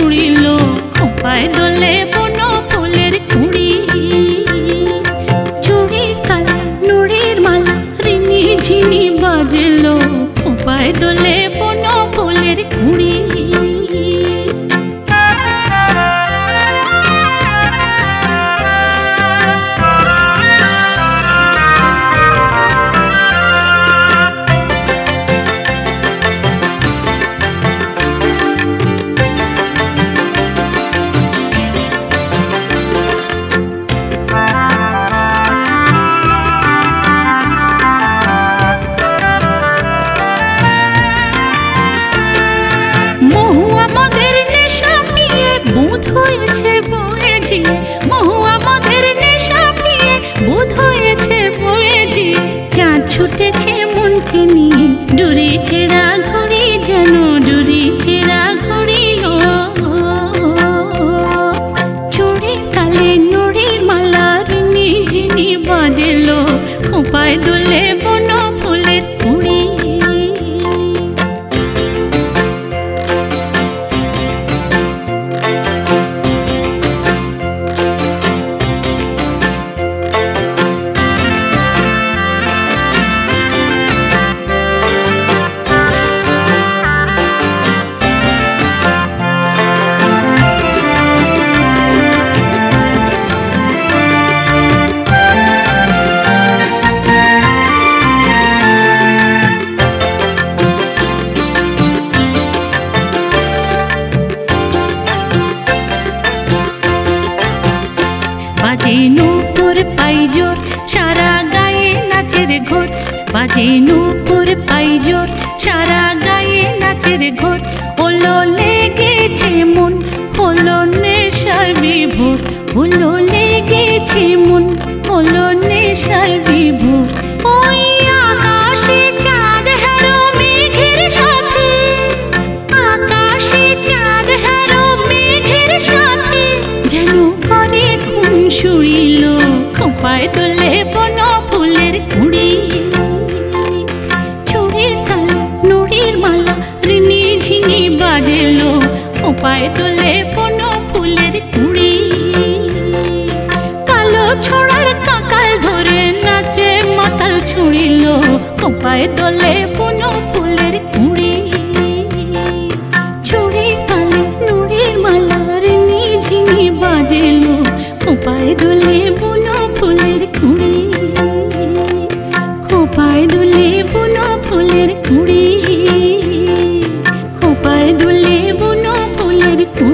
ছুড়িল খোঁপায় দোলে বনো ফুলের কুড়ি। চুড়ির কালা নুড়ির মালা রিনি ঝিনি বাজল খোঁপায় দোলে বনো ফুলের কুড়ি। ছুটেছে মনকে নিয়ে ডুরি ছেঁড়া ঘড়ি যেন ডুরি ছেঁড়া ঘড়ি। চুড়ির তালে নুড়ির মালা রিনি ঝিনি বাজল খোঁপায় দোলে বনো ফুলের কুড়ি। বাজে নূপুর পাইজোর সারা গায়ে নাচের ঘোর। বাজে নূপুর পাইজোর সারা গায়ে নাচের ঘোর। হলো লেগেছে মন হলো নেশায় বিভোর। হলো লেগেছে মন হলো নেশায় বিভোর। ওই আকাশে চাঁদ হেরো মেঘের সাথে। আকাশে চাঁদ হেরো মেঘের সাথে। যেন করে ঘুম শুইল খোঁপায় দোলে বনো ফুলের কুড়ি। চুড়ির তালে নুড়ির মালা রিনি ঝিনি বাজল খোঁপায় দোলে বনো ফুলের কুড়ি। কালো ছোড়ার কাকাল ধরে নাচে মাতাল ছুঁড়িল খোঁপায় দোলে বনো ফুলের কুড়ি। চুড়ির তালে নুড়ির মালা রিনি ঝিনি বাজল খোঁপায় দোলে বনো ফুলের কুড়ি। খোঁপায় দোলে বনো ফুলের কুড়ি। খোঁপায় দোলে বনো ফুলের কুড়ি।